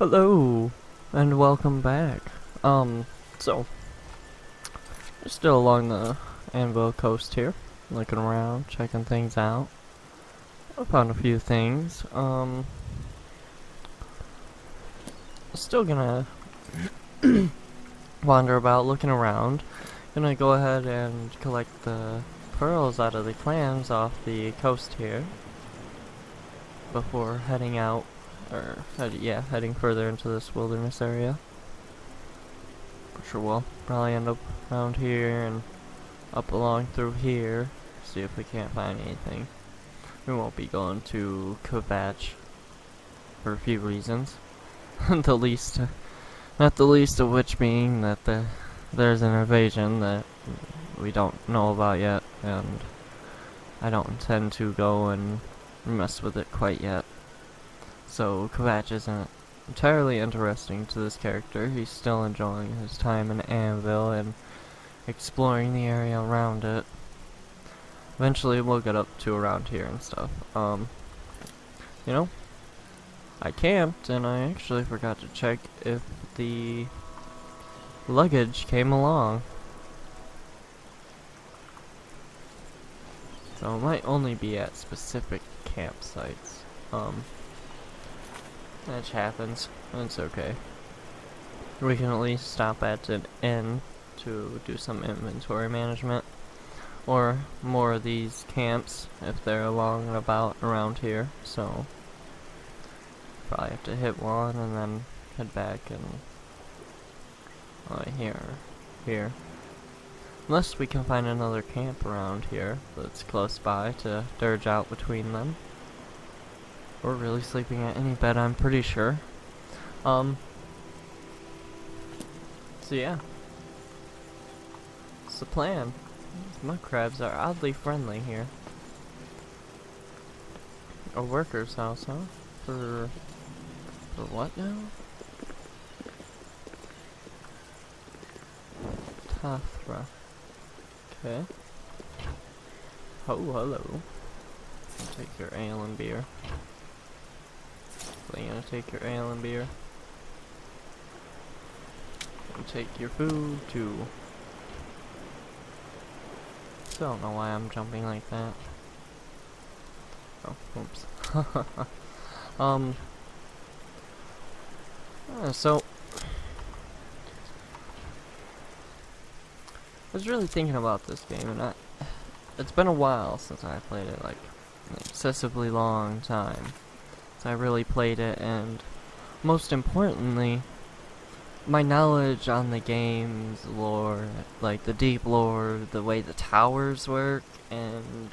Hello, and welcome back. So, we're still along the Anvil coast here, looking around, checking things out. I found a few things. Still gonna wander about, looking around. Gonna go ahead and collect the pearls out of the clams off the coast here before heading out. Heading further into this wilderness area. I'm sure we'll probably end up around here and up along through here. See if we can't find anything. We won't be going to Kvatch for a few reasons. Not the least of which being that there's an invasion that we don't know about yet, and I don't intend to go and mess with it quite yet. So, Kvatch isn't entirely interesting to this character. He's still enjoying his time in Anvil and exploring the area around it. Eventually, we'll get up to around here and stuff. You know, I camped, and I actually forgot to check if the luggage came along. So, it might only be at specific campsites. That happens. It's okay. We can at least stop at an inn to do some inventory management. Or more of these camps if they're along and about around here. So, probably have to hit one and then head back and here. Unless we can find another camp around here that's close by to dirge out between them. We're really sleeping at any bed, I'm pretty sure. So yeah. It's the plan. These mud crabs are oddly friendly here. A worker's house, huh? For what now? Tathra. Okay. Oh, hello. I'll take your ale and beer. I'm gonna take your ale and beer. And take your food too. Still don't know why I'm jumping like that. Oh, oops. So I was really thinking about this game, and it's been a while since I played it, like an excessively long time. I really played it, and most importantly, my knowledge on the game's lore, like the deep lore, the way the towers work, and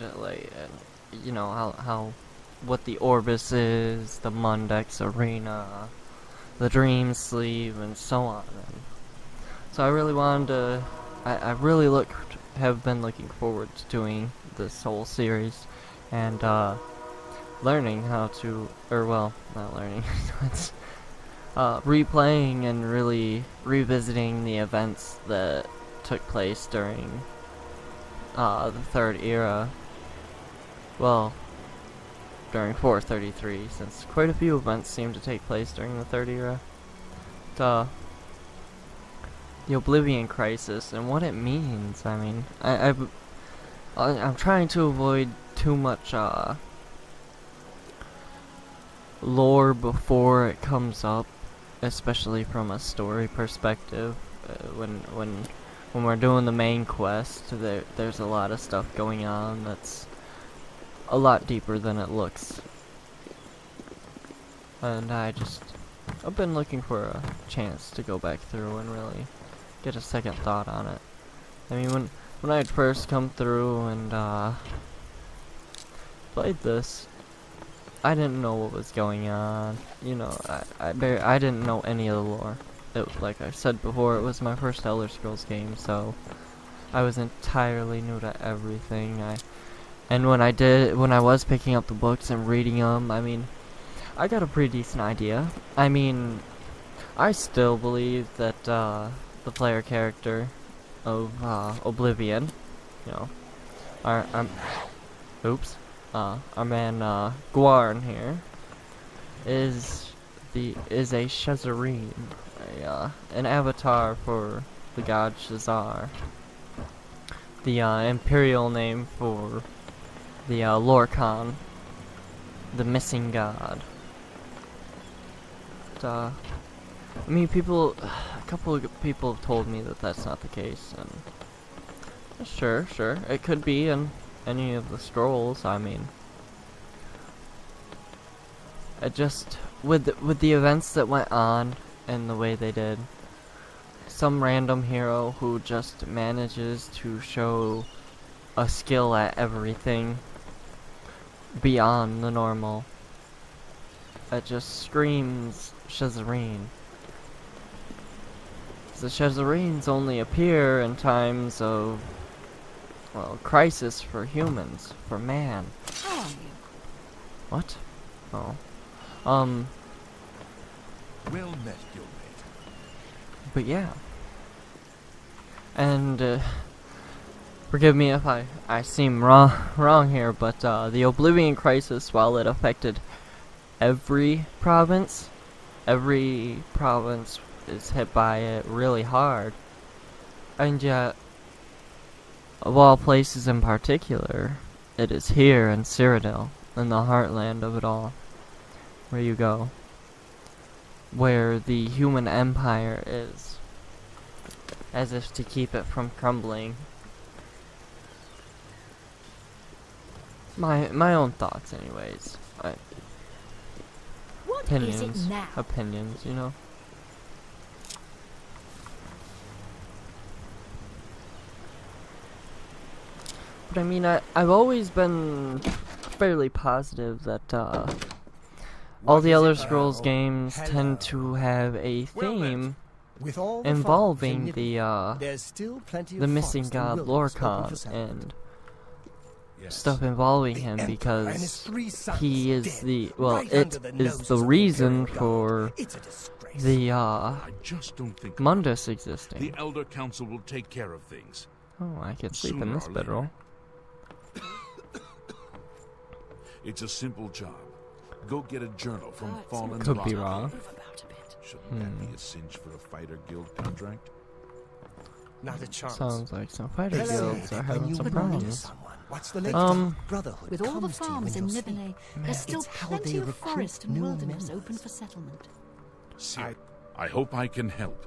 you know how what the Orbis is, the Mundex Arena, the Dream Sleeve, and so on. And so I really wanted to. I really have been looking forward to doing this whole series, and learning how to, or well, not learning, it's replaying and really revisiting the events that took place during the Third Era. Well, during 433, since quite a few events seem to take place during the Third Era. The Oblivion crisis and what it means. I mean, I'm trying to avoid too much lore before it comes up, especially from a story perspective. When we're doing the main quest, there's a lot of stuff going on that's a lot deeper than it looks. And I've been looking for a chance to go back through and really get a second thought on it. I mean, when I had first come through and played this, I didn't know what was going on. You know, I didn't know any of the lore. Like I said before, it was my first Elder Scrolls game, so I was entirely new to everything. And when I was picking up the books and reading them, I mean, I got a pretty decent idea. I mean, I still believe that the player character of Oblivion, you know, our man Gwarn here is is a Shezareen, an avatar for the god Shazar. The imperial name for the Lorcan, the missing god. But, I mean, a couple of people have told me that that's not the case, and sure, it could be in any of the scrolls. I mean, it just with the events that went on and the way they did, some random hero who just manages to show a skill at everything beyond the normal. It just screams Shezareen. The Shezareens only appear in times of, well, crisis for humans, for man. How are you? What? Oh. Well met, guildmate. But yeah. And, forgive me if I seem wrong here, but, the Oblivion crisis, while it affected every province is hit by it really hard. And yet, of all places in particular, it is here in Cyrodiil, in the heartland of it all, where you go, where the human empire is, as if to keep it from crumbling. My own thoughts, anyways. What Opinions, is it now? opinions, you know. But I mean, I've always been fairly positive that all the Elder Scrolls games tend to have a theme involving the missing god Lorcan and stuff involving him, because he is it is the reason for the Mundus existing. The Elder Council will take care of things. Oh, I can sleep in this bedroll. It's a simple job. Go get a journal from Fallen Could be Lock. wrong. Shouldn't that be a cinch for a fighter guild contract? Not a chance. Sounds like some fighter guilds are having some When you problems. someone, what's the latest? Brotherhood With all the comes to you farms when in you're Libene, asleep. there's still It's how plenty they of recruit forest and new wilderness members. open for settlement. I hope I can help.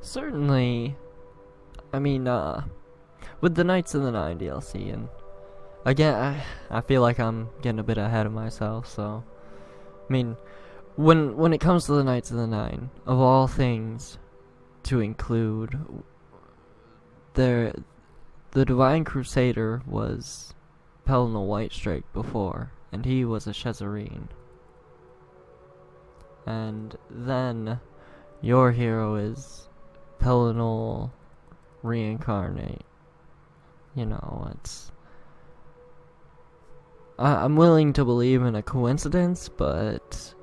Certainly, I mean, with the Knights of the Nine DLC, and again, I feel like I'm getting a bit ahead of myself, so, I mean, when it comes to the Knights of the Nine, of all things to include, the Divine Crusader was Pelennor Whitestrake before, and he was a Shezareen. And then your hero is Pelennor Reincarnate. You know, it's... I'm willing to believe in a coincidence, but...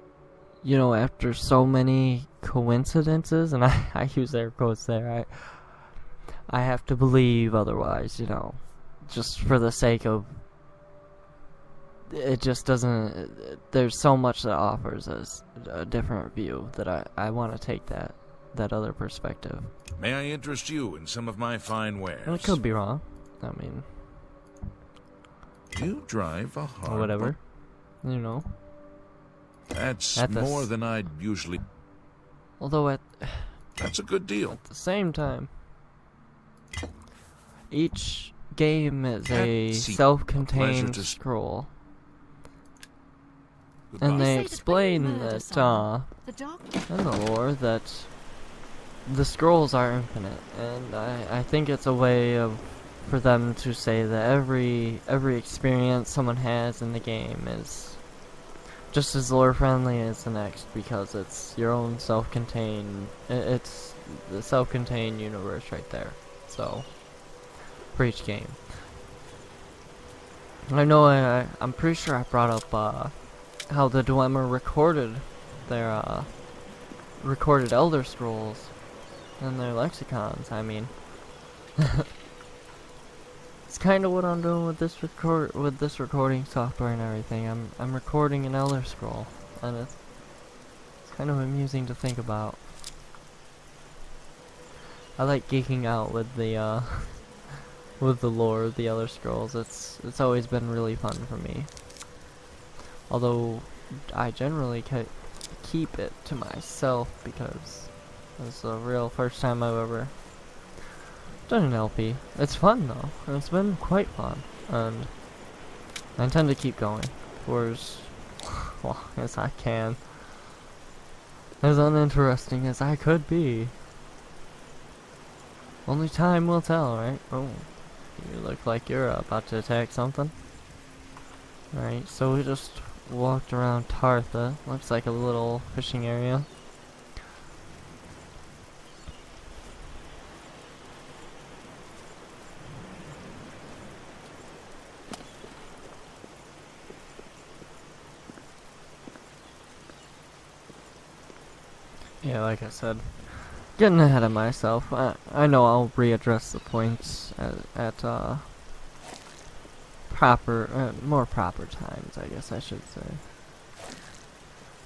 You know, after so many coincidences, and I use air quotes there, I have to believe otherwise, you know. Just for the sake of... It just doesn't... There's so much that offers us a different view that I want to take that other perspective. May I interest you in some of my fine wares? And it could be wrong. I mean... You drive a hard... Or whatever. You know. That's At the more than I'd usually... Although That's a good deal. at the same time, each game is a See, self-contained a pleasure to scroll. Goodbye. And they Say that when you explain murder that, someone, the doctor... in the lore, that the scrolls are infinite. And I think it's a way for them to say that every experience someone has in the game is just as lore friendly as the next, because it's your own self-contained, it's the self-contained universe right there. So, for each game. I know I'm pretty sure I brought up how the Dwemer recorded their recorded Elder Scrolls in their lexicons. I mean, it's kind of what I'm doing with this recording software and everything. I'm recording an Elder Scroll, and kind of amusing to think about. I like geeking out with the with the lore of the Elder Scrolls. It's always been really fun for me. Although I generally keep it to myself because it's the real first time I've ever done an LP. It's fun though, and it's been quite fun, and I intend to keep going for as long as I can. As uninteresting as I could be. Only time will tell, right? Oh, you look like you're about to attack something. Alright, so we just walked around Tartha. Looks like a little fishing area. Yeah, like I said, getting ahead of myself. I know I'll readdress the points at more proper times, I guess I should say.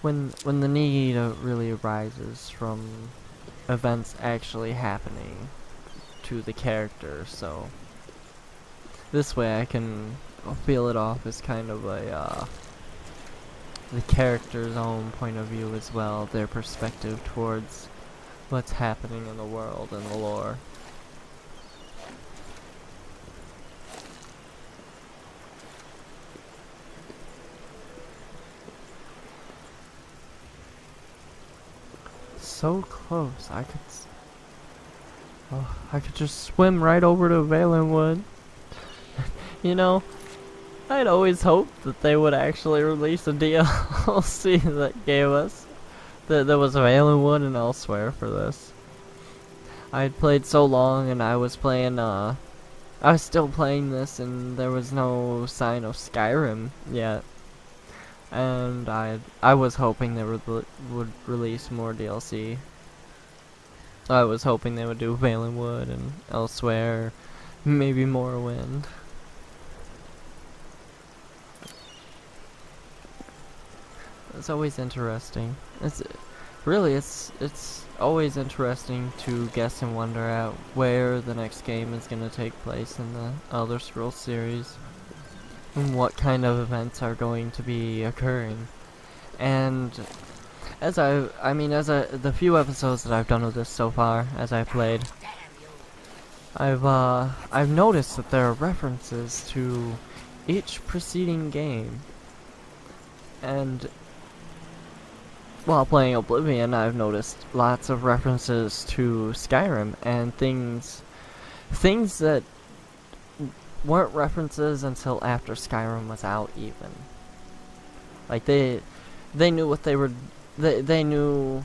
When the need really arises from events actually happening to the character, so this way I can feel it off as kind of a the character's own point of view as well, their perspective towards what's happening in the world and the lore. So close, I could just swim right over to Valenwood. You know, I'd always hoped that they would actually release a DLC that gave us that was Valenwood and elsewhere for this. I'd played so long, and I was still playing this, and there was no sign of Skyrim yet. And I was hoping they would release more DLC. I was hoping they would do Valenwood and elsewhere, maybe Morrowind. It's always interesting. It's always interesting to guess and wonder at where the next game is going to take place in the Elder Scrolls series, and what kind of events are going to be occurring. And as the few episodes that I've done of this so far, as I played, I've noticed that there are references to each preceding game, and while playing Oblivion, I've noticed lots of references to Skyrim and things that weren't references until after Skyrim was out even. Like they knew what they knew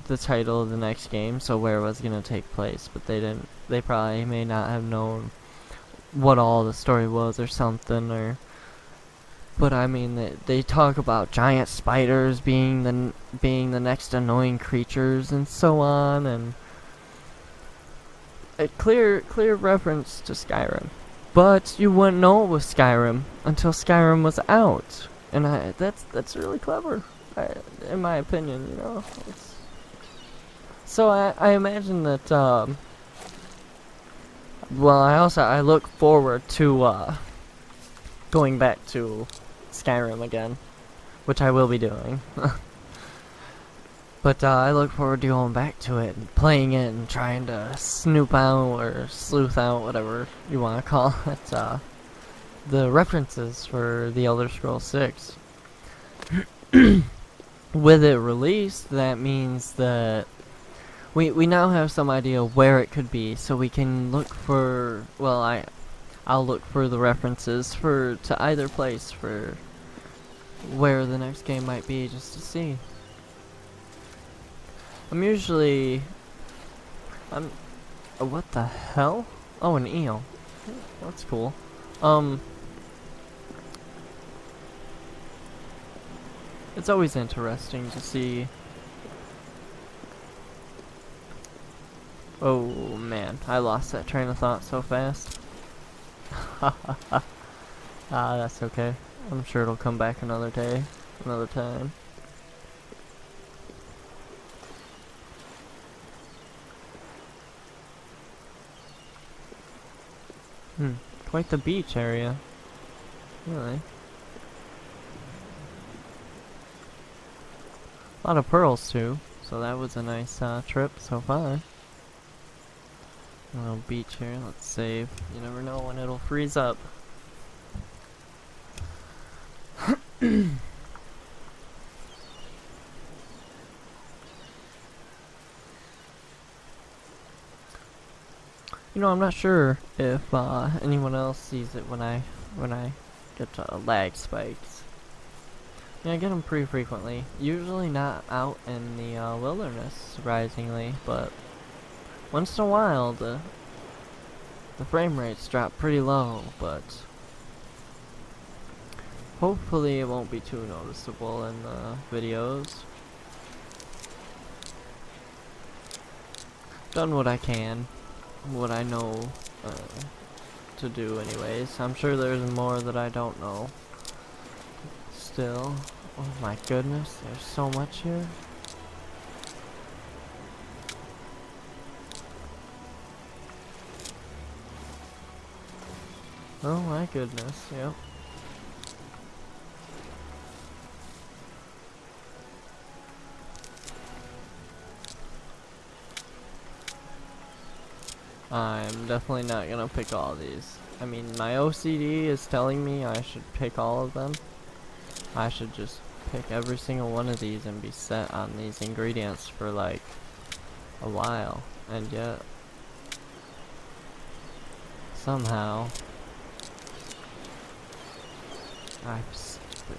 the title of the next game, so where it was going to take place, but they probably may not have known what all the story was or something, but I mean, they talk about giant spiders being the next annoying creatures and so on, and a clear reference to Skyrim. But you wouldn't know it was Skyrim until Skyrim was out, and that's really clever, in my opinion. You know. So I imagine that. Well, I look forward to going back to Skyrim again, which I will be doing. But I look forward to going back to it and playing it and trying to snoop out or sleuth out, whatever you want to call it, the references for the Elder Scrolls 6. With it released, that means that we now have some idea where it could be, so we can look for, well, I'll look for the references to either place for where the next game might be, just to see. What the hell? Oh, an eel. That's cool. It's always interesting to see. Oh man, I lost that train of thought so fast. That's okay. I'm sure it'll come back another day, another time. Quite the beach area. Really. A lot of pearls too, so that was a nice trip so far. A little beach here, let's save. You never know when it'll freeze up. You know, I'm not sure if anyone else sees it when I get lag spikes. Yeah, I get them pretty frequently. Usually not out in the wilderness, surprisingly, but once in a while the frame rates drop pretty low, but hopefully it won't be too noticeable in the videos. Done what I can, what I know to do anyways. I'm sure there's more that I don't know still. Oh my goodness, there's so much here. Oh my goodness, yep. I'm definitely not gonna pick all these. I mean, my OCD is telling me I should pick all of them. I should just pick every single one of these and be set on these ingredients for like a while. And yet, somehow, I'm stupid.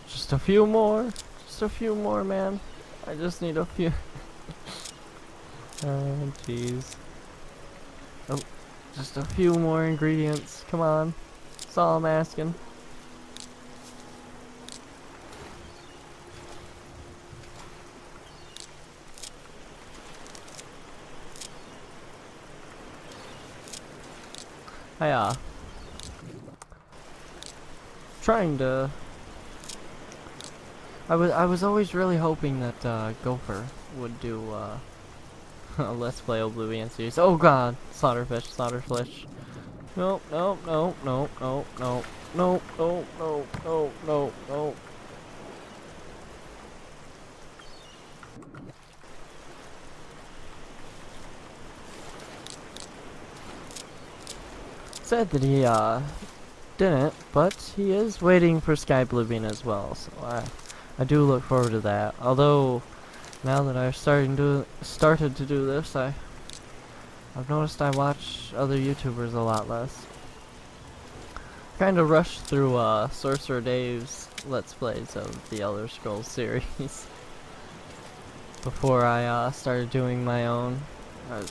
Just a few more. Just a few more, man. I just need a few. Oh, jeez. Oh, just a few more ingredients. Come on. That's all I'm asking. Trying to. I was always really hoping that Gopher would do a Let's Play Oblivion series. Oh god, slaughterfish, slaughterfish. Nope, nope, nope, nope, nope, nope, nope, nope, nope, nope, nope, nope. Said that he didn't, but he is waiting for Sky Oblivion as well, so I do look forward to that. Although now that I've started to do this, I've noticed I watch other YouTubers a lot less. Kind of rushed through Sorcerer Dave's Let's Plays of the Elder Scrolls series before I started doing my own. I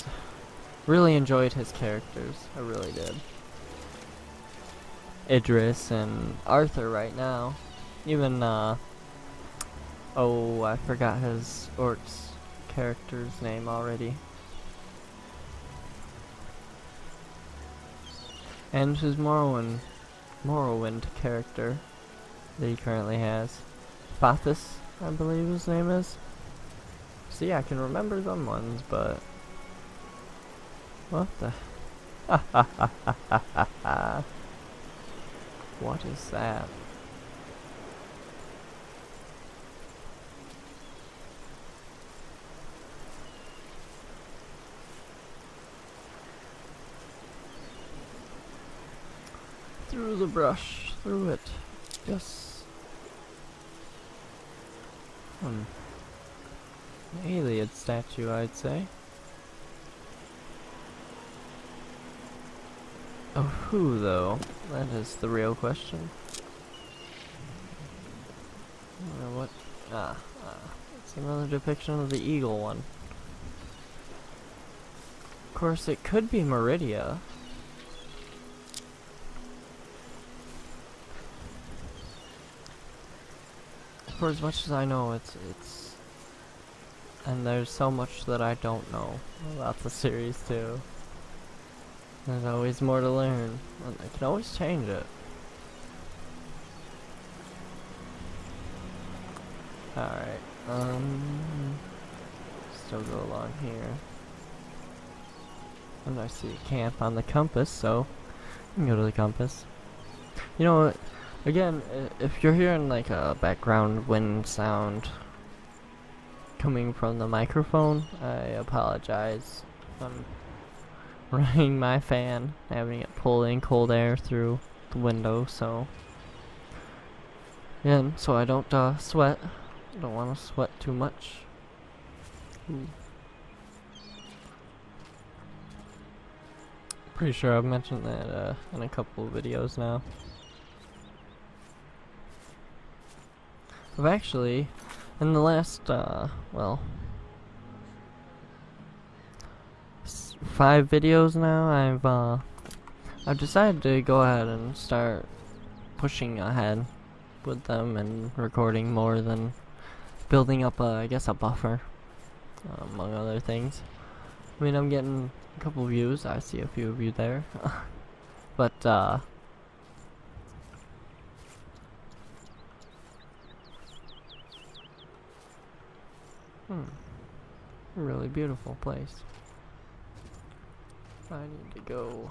really enjoyed his characters, I really did. Idris and Arthur right now. Even, oh, I forgot his orc's character's name already. And his Morrowind character that he currently has. Fathus, I believe his name is. See, I can remember them ones, but... What the... What is that? Through the brush, through it. Yes. An alien statue, I'd say. Of who, though? That is the real question. What? It's another depiction of the eagle one. Of course, it could be Meridia. For as much as I know, it's... And there's so much that I don't know about the series, too. There's always more to learn, and I can always change it. Alright, still go along here. And I see a camp on the compass, so you can go to the compass. You know, again, if you're hearing like a background wind sound coming from the microphone, I apologize. I'm running my fan, having it pull in cold air through the window, so yeah, so I don't sweat. I don't want to sweat too much. Ooh. Pretty sure I've mentioned that in a couple of videos now. I've actually, in the last, well, 5 videos now, I've decided to go ahead and start pushing ahead with them and recording more than building up I guess a buffer, among other things. I mean, I'm getting a couple views. I see a few of you there. But, really beautiful place. I need to go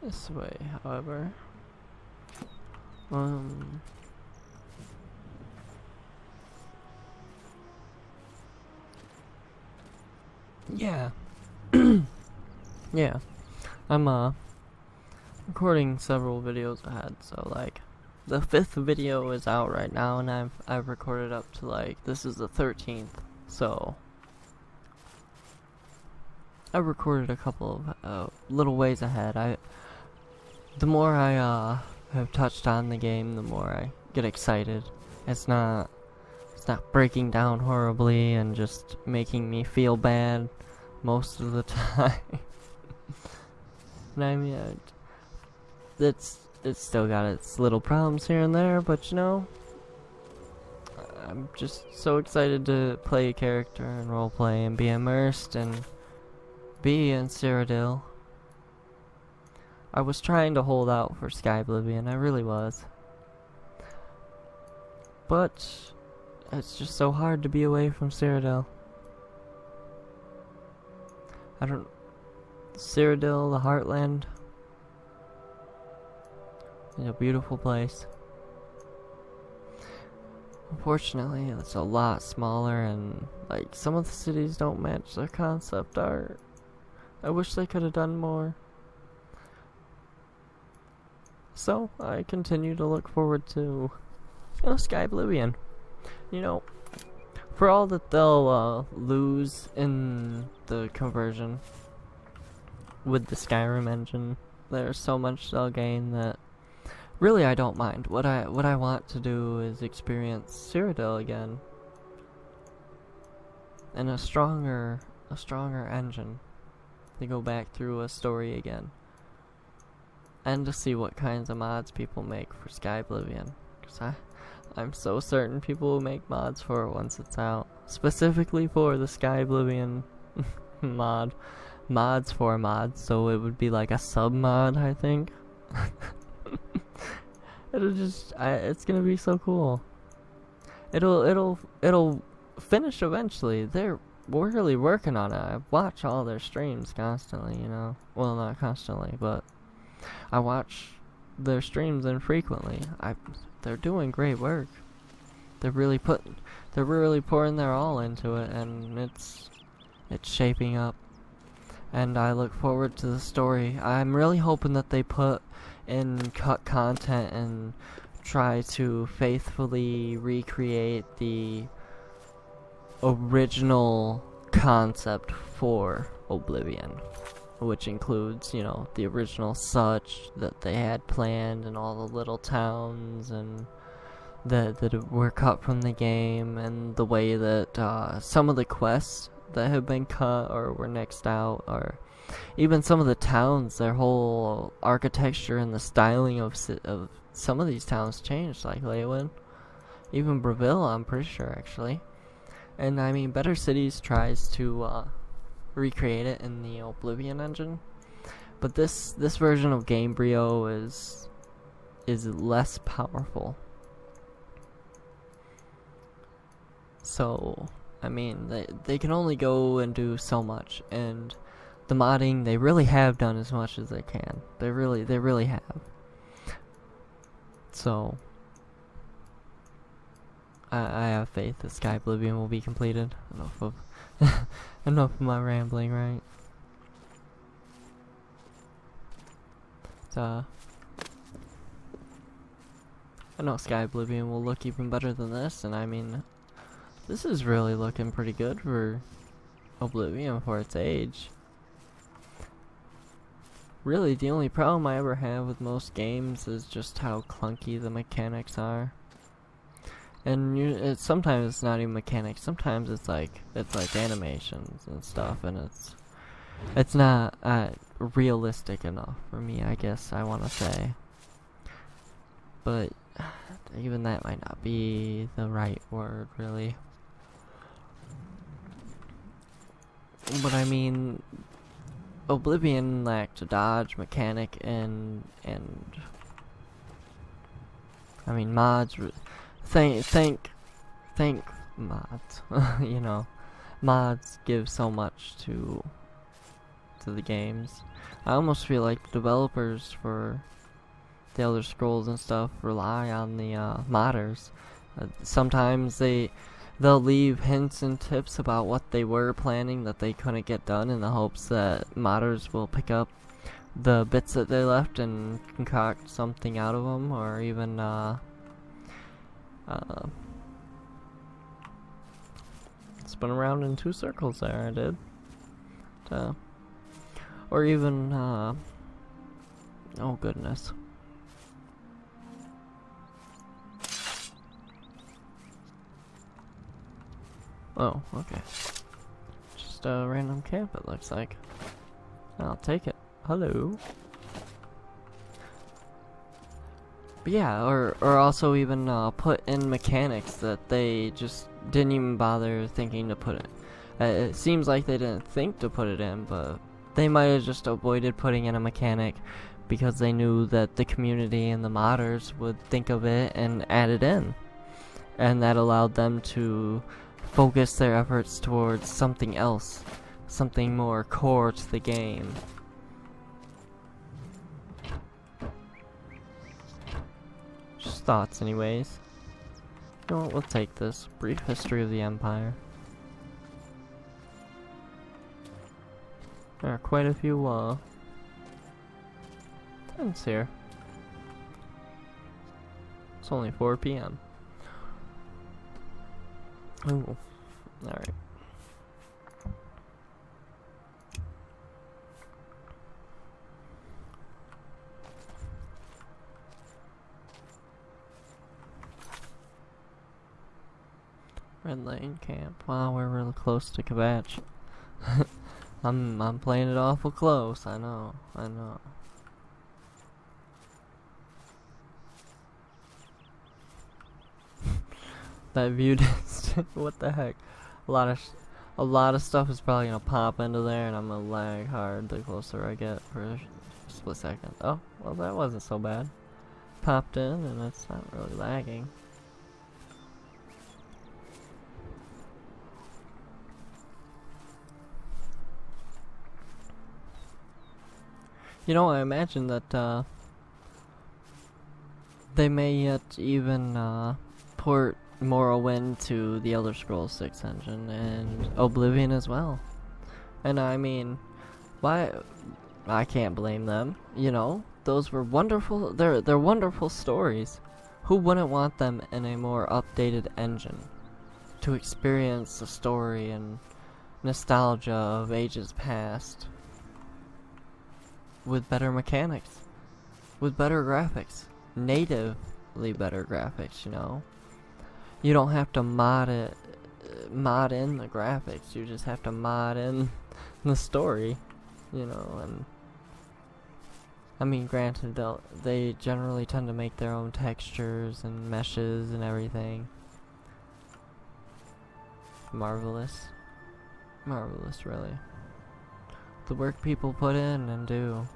this way, however. Yeah. Yeah. I'm recording several videos ahead, so like the 5th video is out right now, and I've recorded up to like this is the 13th, so I've recorded a couple of little ways ahead. The more I have touched on the game, the more I get excited. It's not breaking down horribly and just making me feel bad most of the time. And I mean, it's still got its little problems here and there, but you know, I'm just so excited to play a character and roleplay and be immersed and be in Cyrodiil. I was trying to hold out for Sky Oblivion, I really was. But it's just so hard to be away from Cyrodiil. Cyrodiil, the Heartland, is a beautiful place. Unfortunately, it's a lot smaller, and like some of the cities don't match their concept art. I wish they could have done more. So I continue to look forward to, Sky Oblivion. You know, for all that they'll lose in the conversion with the Skyrim engine, there's so much they'll gain that really I don't mind. What I want to do is experience Cyrodiil again and a stronger engine to go back through a story again, and to see what kinds of mods people make for Sky Oblivion, because I'm so certain people will make mods for it once it's out, specifically for the Sky Oblivion mods for mods, so it would be like a sub mod, I think. It's gonna be so cool. It'll finish eventually. They're really working on it. I watch all their streams constantly, you know. Well, not constantly, but I watch their streams infrequently. They're doing great work. They're really pouring their all into it, and it's shaping up. And I look forward to the story. I'm really hoping that they put in cut content and try to faithfully recreate the original concept for Oblivion, which includes, the original such that they had planned and all the little towns and that were cut from the game, and the way that some of the quests that have been cut or were nixed out, or even some of the towns, their whole architecture and the styling of some of these towns changed, like Leywin, even Breville, I'm pretty sure, actually. And I mean, Better Cities tries to recreate it in the Oblivion engine, but this version of Gamebryo is less powerful. So I mean, they can only go and do so much, and the modding, they really have done as much as they can. They really have. So I have faith that Sky Oblivion will be completed. Enough of my rambling, right? I know Sky Oblivion will look even better than this, and I mean, this is really looking pretty good for Oblivion for its age. Really, the only problem I ever have with most games is just how clunky the mechanics are. And sometimes it's not even mechanics. Sometimes it's like animations and stuff, and it's not realistic enough for me, I guess I want to say. But even that might not be the right word, really. But I mean, Oblivion lacked a dodge mechanic, and I mean mods. Thank mods. You know, mods give so much to the games. I almost feel like the developers for the Elder Scrolls and stuff rely on the modders. Sometimes they'll leave hints and tips about what they were planning that they couldn't get done, in the hopes that modders will pick up the bits that they left and concoct something out of them, or even spin around in two circles there, I did. Or even oh goodness. Oh, okay. Just a random camp, it looks like. I'll take it. Hello. But yeah, or also even put in mechanics that they just didn't even bother thinking to put in. It seems like they didn't think to put it in, but they might have just avoided putting in a mechanic because they knew that the community and the modders would think of it and add it in. And that allowed them to focus their efforts towards something else, something more core to the game. Just thoughts, anyways. You know what, we'll take this. Brief history of the Empire. There are quite a few, tents here. It's only 4 p.m. Ooh. Alright. Red Lane Camp. Wow, we're really close to Kvatch. I'm playing it awful close, I know. That view distance, what the heck? A lot of stuff is probably gonna pop into there, and I'm gonna lag hard the closer I get for a split second. Oh, well, that wasn't so bad. Popped in, and it's not really lagging. You know, I imagine that they may yet even port Morrowind to the Elder Scrolls 6 engine and Oblivion as well. And I mean, why? I can't blame them. You know, those were wonderful. They're wonderful stories. Who wouldn't want them in a more updated engine to experience the story and nostalgia of ages past? With better mechanics, with better graphics, natively better graphics, you know. You don't have to mod in the graphics, you just have to mod in the story, you know. And I mean, granted, they generally tend to make their own textures and meshes and everything. Marvelous, really. The work people put in and do.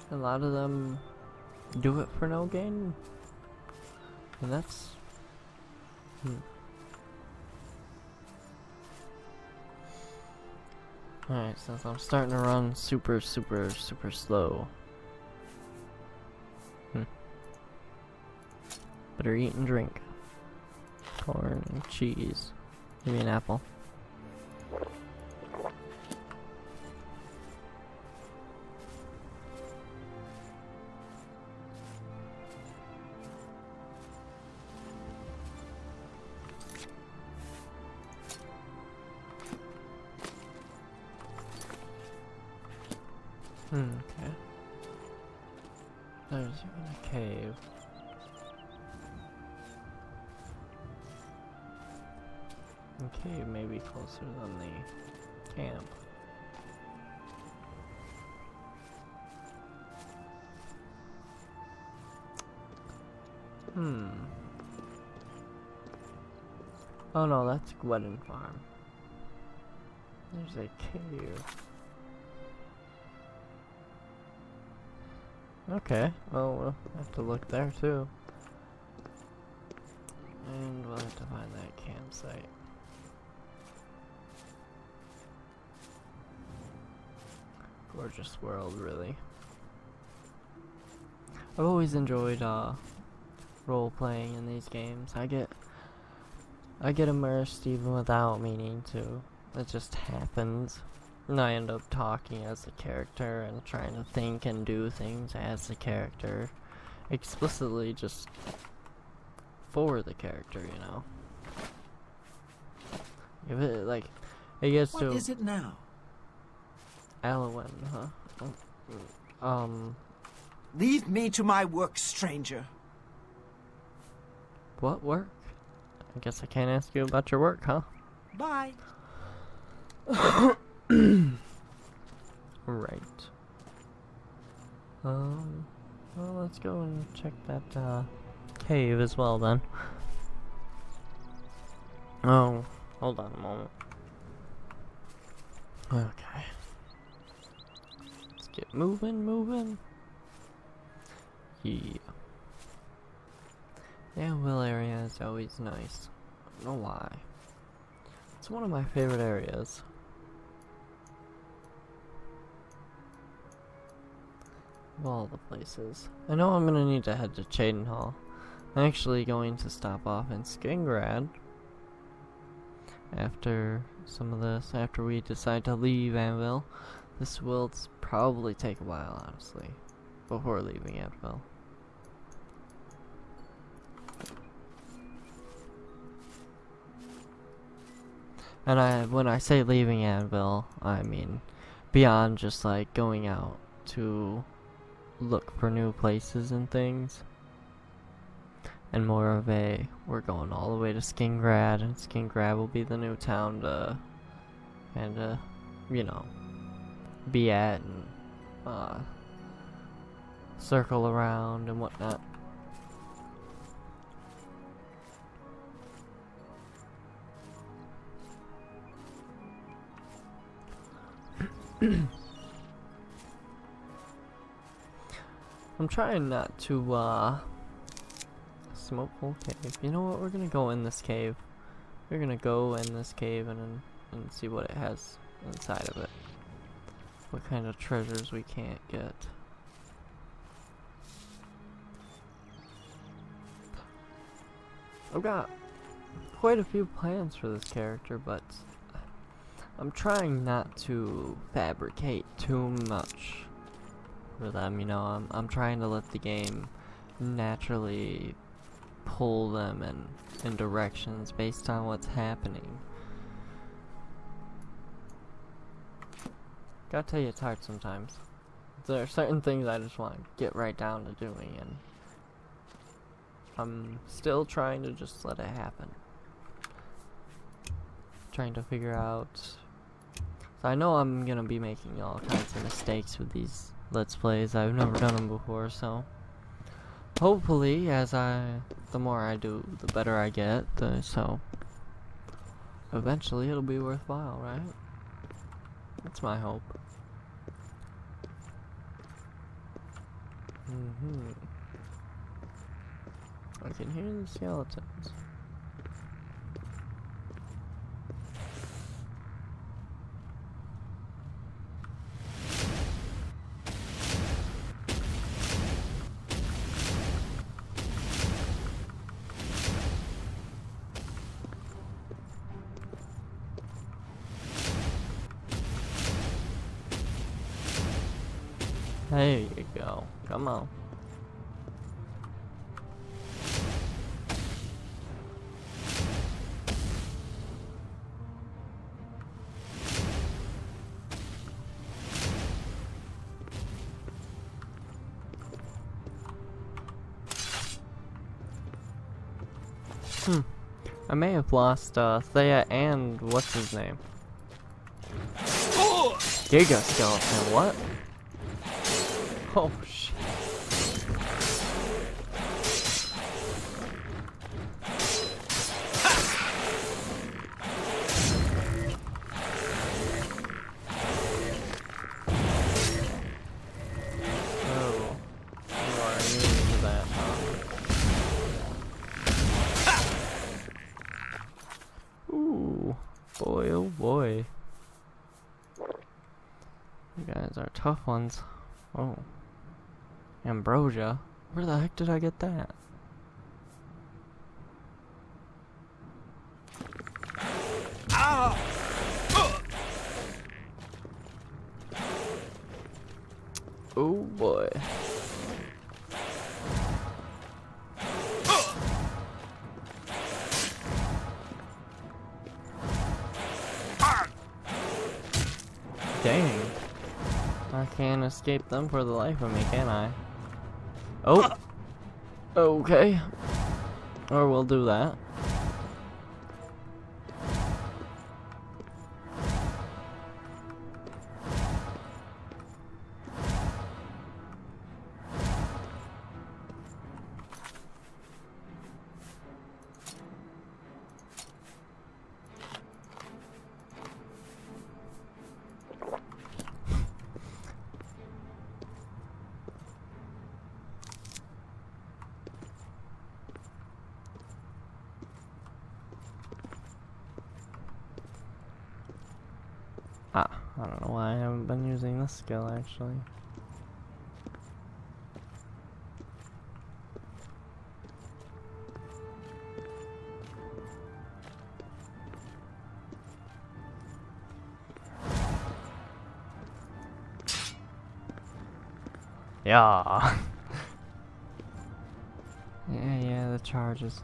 A lot of them do it for no gain. And that's... Alright, since I'm starting to run super slow. Better eat and drink. Corn and cheese. Give me an apple. Okay. There's even a cave. The cave may be closer than the camp. Oh no, that's Gwarn farm. There's a cave. Okay, well, we'll have to look there too. And we'll have to find that campsite. Gorgeous world, really. I've always enjoyed role-playing in these games. I get immersed even without meaning to. It just happens. And I end up talking as a character and trying to think and do things as the character. Explicitly just for the character, you know. If it, like, it gets to... What is it now? Alluring, huh? Leave me to my work, stranger. What work? I guess I can't ask you about your work, huh? Bye. Right. Well, let's go and check that cave as well then. Oh, hold on a moment. Okay. Let's get moving. Yeah. The Anvil area is always nice. I don't know why. It's one of my favorite areas. Of all the places. I know I'm gonna need to head to Cheydinhal. I'm actually going to stop off in Skingrad after some of this, after we decide to leave Anvil. This will probably take a while, honestly, before leaving Anvil. And when I say leaving Anvil, I mean beyond just like going out to look for new places and things, and more of a, we're going all the way to Skingrad, and Skingrad will be the new town to and you know, be at and circle around and whatnot. I'm trying not to smoke whole cave. You know what? We're gonna go in this cave. We're gonna go in this cave and see what it has inside of it. What kind of treasures we can't get. I've got quite a few plans for this character, but I'm trying not to fabricate too much for them, you know. I'm trying to let the game naturally pull them in directions based on what's happening. Gotta tell you, it's hard sometimes. There are certain things I just want to get right down to doing, and I'm still trying to just let it happen. Trying to figure out. So I know I'm gonna be making all kinds of mistakes with these Let's Plays. I've never done them before, so hopefully, the more I do, the better I get. So eventually, it'll be worthwhile, right? That's my hope. I can hear the skeletons. There you go. Come on. I may have lost Thea and what's his name? Giga Skeleton, what? Oh shit. Oh, you are immune to that, Ooh, boy, oh boy. You guys are tough ones. Oh. Ambrosia? Where the heck did I get that? Oh boy. Dang. I can't escape them for the life of me, can I? Oh! Okay. Or we'll do that. I don't know why I haven't been using this skill actually. Yeah. yeah, the charge is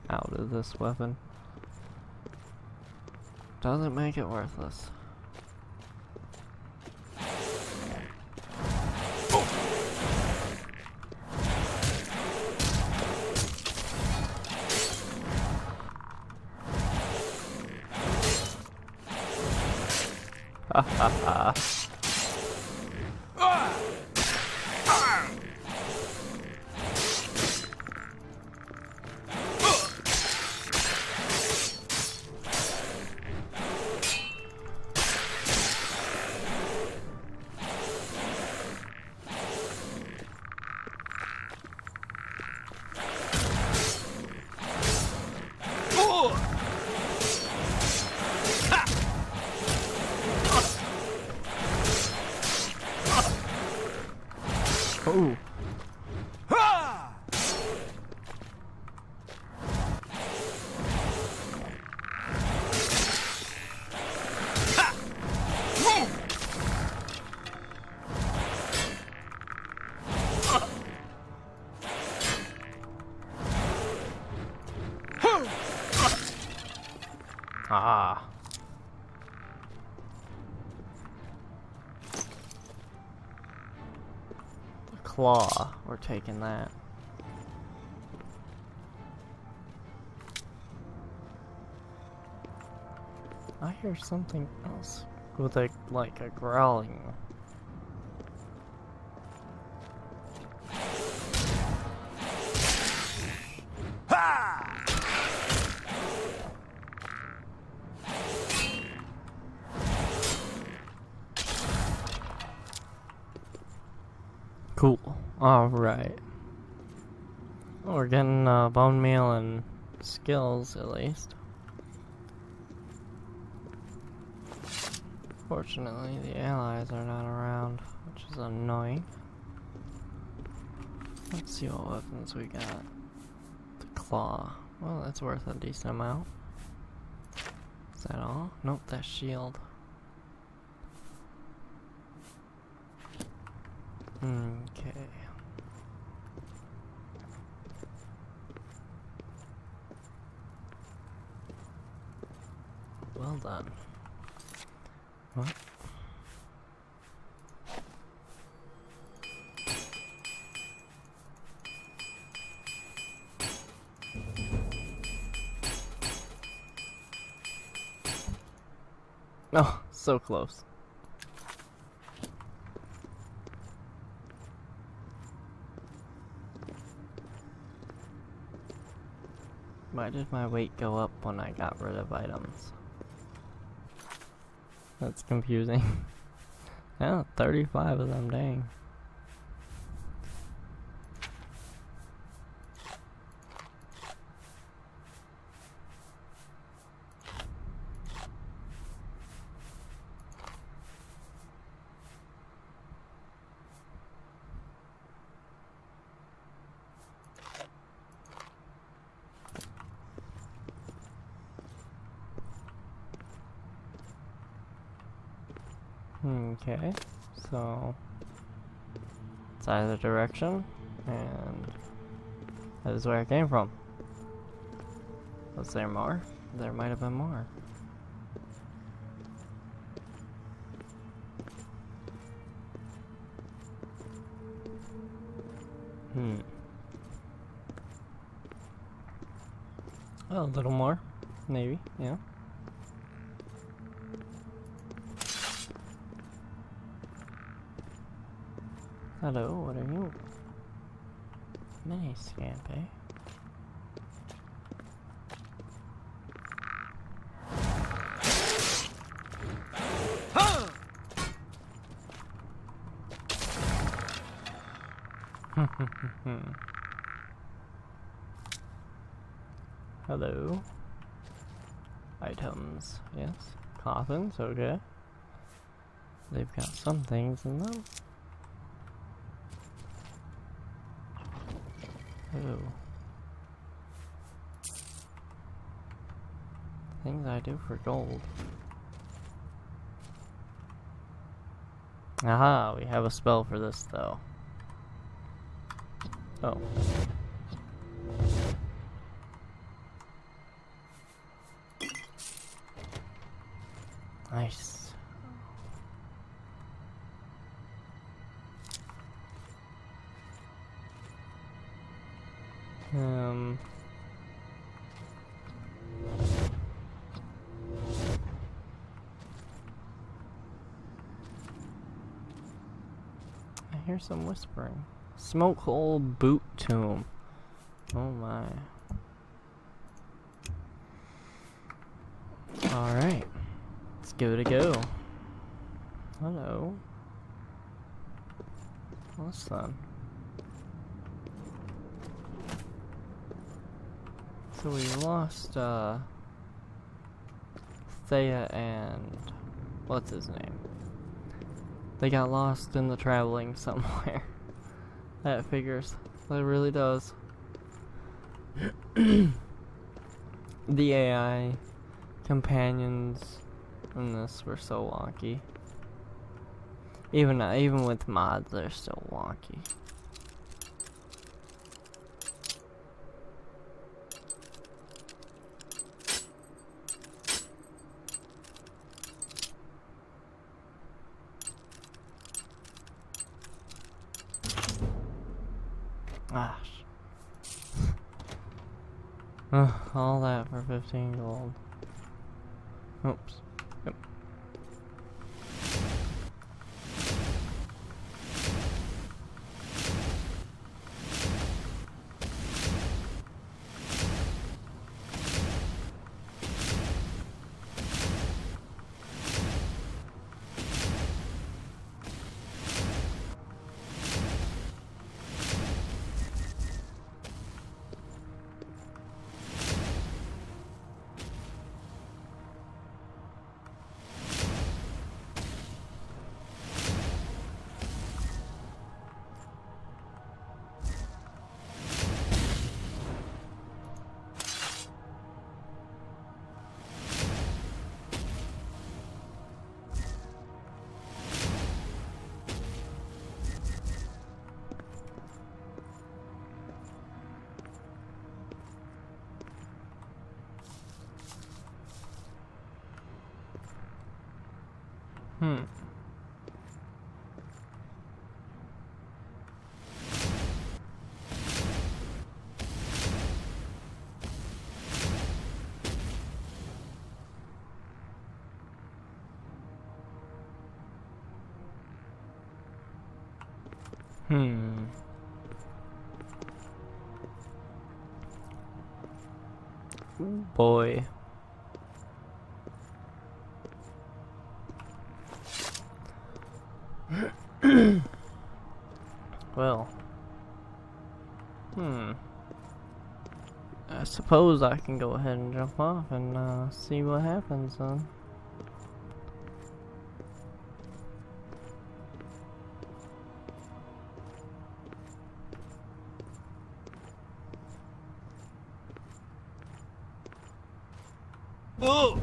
out of this weapon. Doesn't make it worthless. Ha ha ha. Oh. Ah. The claw, we're taking that. I hear something else with a like a growling. Cool. Alright. We're getting bone meal and skills at least. Fortunately, the allies are not around, which is annoying. Let's see what weapons we got. The claw. Well, that's worth a decent amount. Is that all? Nope, that's shield. Okay. Well done. What? Oh, so close. Why did my weight go up when I got rid of items? That's confusing. Yeah, 35 of them, dang. Okay, so it's either direction, and that is where I came from. Was there more? There might have been more. Oh, a little more, maybe, yeah. Hello, what are you? Mini scamp, eh? Hello. Items, yes. Coffins, okay. They've got some things in them. Oh. Things I do for gold. Aha, we have a spell for this though. Oh. Nice. I hear some whispering. Smoke hole boot tomb. Oh my. Alright. Let's give it a go. Hello. What's that? So we lost, Thea and... what's his name? They got lost in the traveling somewhere. That figures. That really does. The AI companions in this were so wonky. Even with mods, they're still wonky. Gosh. All that for 15 gold. Oops. Yep. Hmm. Hmm. Ooh, boy. Well. I suppose I can go ahead and jump off and see what happens then. Oh!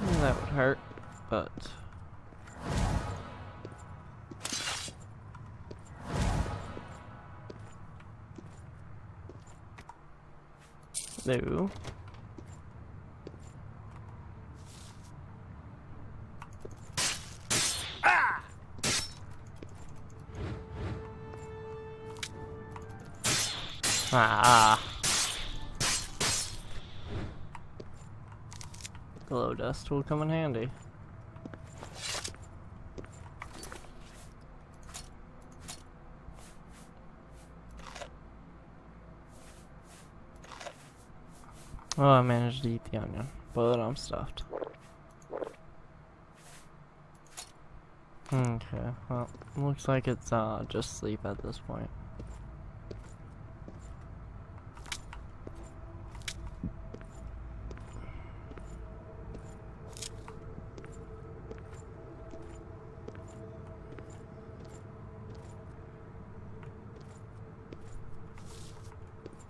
That would hurt, but... No. Ah. Glow dust will come in handy. Oh, I managed to eat the onion, but I'm stuffed. Okay, well, looks like it's just sleep at this point.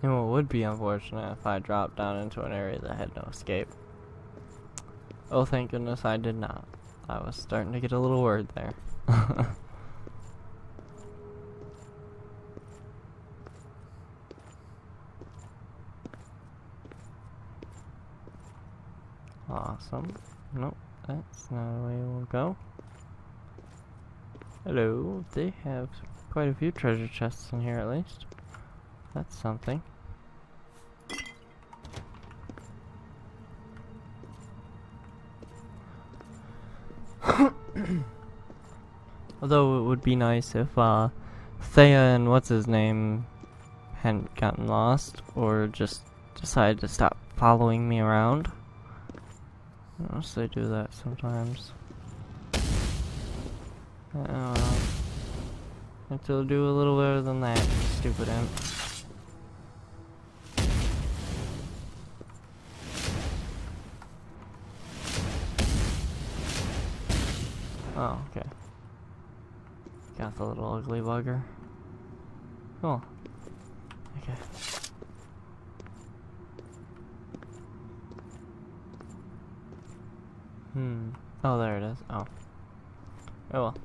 You know, it would be unfortunate if I dropped down into an area that had no escape. Oh, thank goodness I did not. I was starting to get a little worried there. Awesome. Nope, that's not the way we'll go. Hello, they have quite a few treasure chests in here at least. That's something. Although it would be nice if Thea and what's his name hadn't gotten lost or just decided to stop following me around. Unless they do that sometimes. I don't know. Think they'll do a little better than that, stupid imp. Oh, okay. Got the little ugly bugger. Cool. Okay. Oh, there it is. Oh. Oh well.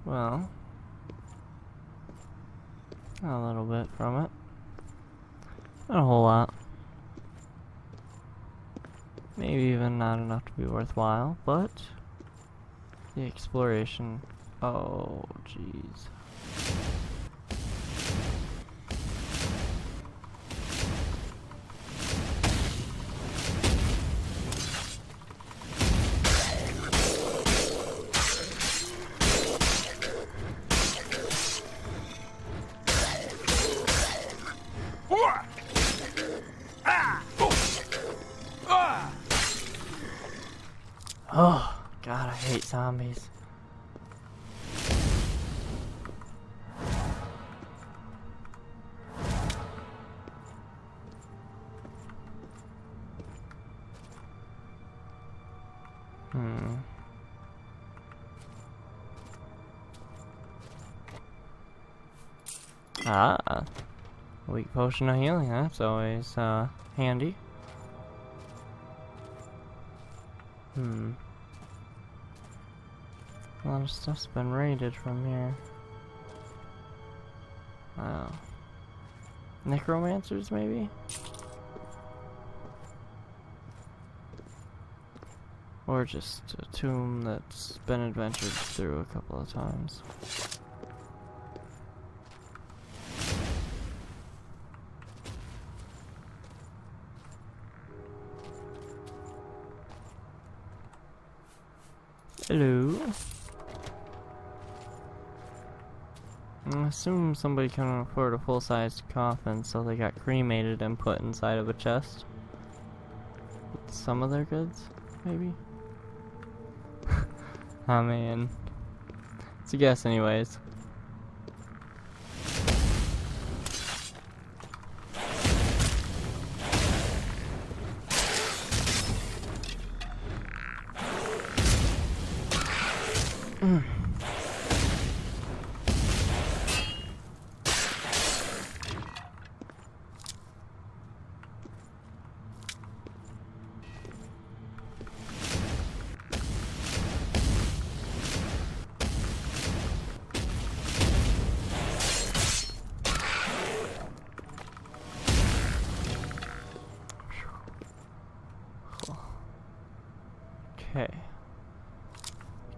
Well. A little bit from it. Not a whole lot. Maybe even not enough to be worthwhile, but the exploration. Oh, jeez. Oh, God, I hate zombies. Ah, weak potion of healing, that's always handy. A lot of stuff's been raided from here. Wow. necromancers, maybe? Or just a tomb that's been adventured through a couple of times. Hello. I assume somebody couldn't afford a full-sized coffin, so they got cremated and put inside of a chest. With some of their goods, maybe? Oh man. It's a guess anyways.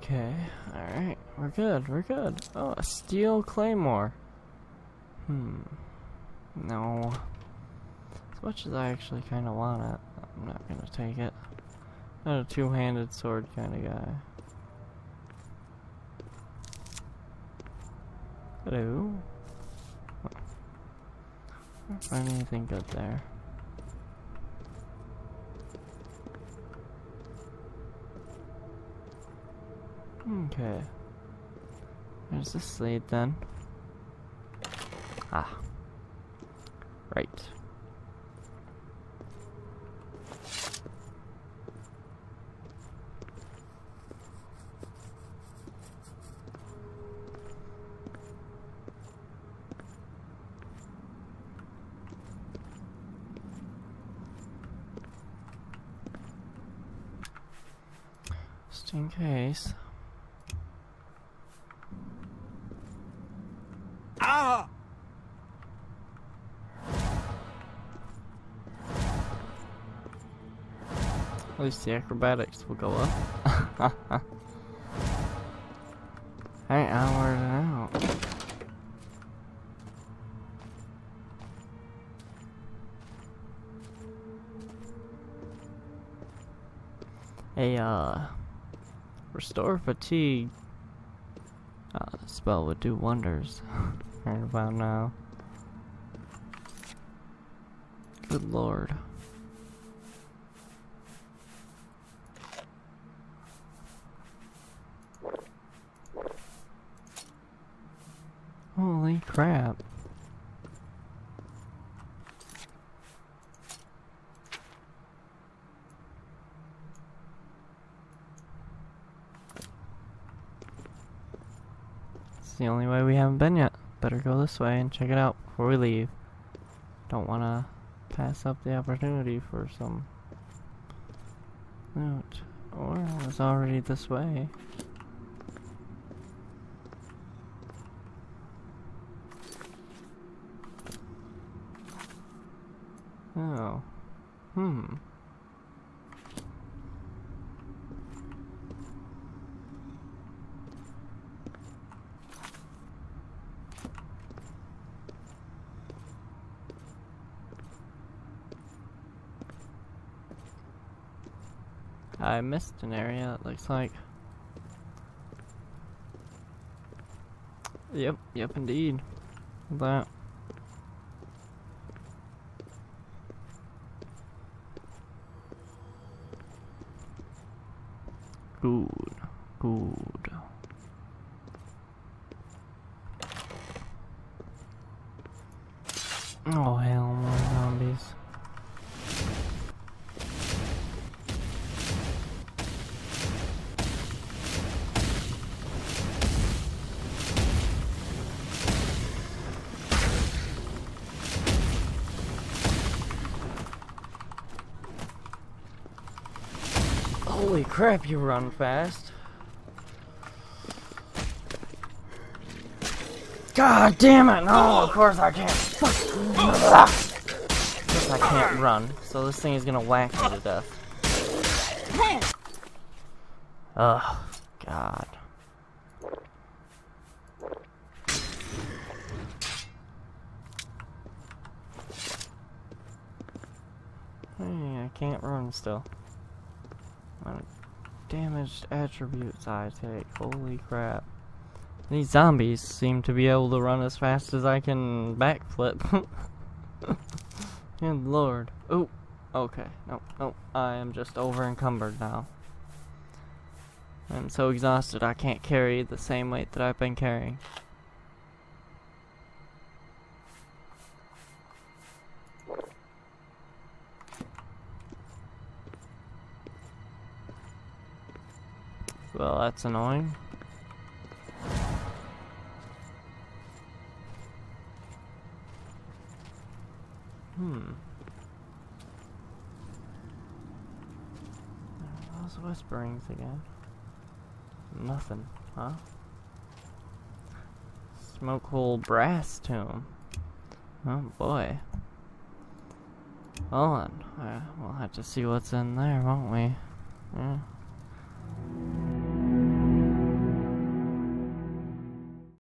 Okay, alright, we're good. Oh, a steel claymore. No. As much as I actually kind of want it, I'm not gonna take it. Not a two-handed sword kind of guy. Hello? Can't find anything good there. Okay. Where's this lead then? Ah. Right. Just in case. Ah! At least the acrobatics will go up. Hey, onward and out. A restore fatigue spell would do wonders right about now. Good lord. Holy crap. It's the only way we haven't been yet. Better go this way and check it out before we leave. Don't want to pass up the opportunity for some loot. Or I was already this way. Oh. I missed an area, it looks like. Yep, indeed. That. Good. Oh hell, more zombies. Holy crap, you run fast. God damn it! No, of course I can't. Of course I can't run, so this thing is gonna whack me to death. Ugh, God. Hey, I can't run still. What damaged attributes I take. Holy crap. These zombies seem to be able to run as fast as I can backflip. Good lord. Oh, okay. Nope. I am just over encumbered now. I'm so exhausted I can't carry the same weight that I've been carrying. Well, that's annoying. Those whisperings again. Nothing, huh? Smoke hole brass tomb. Oh boy. Hold on. We'll have to see what's in there, won't we? Yeah.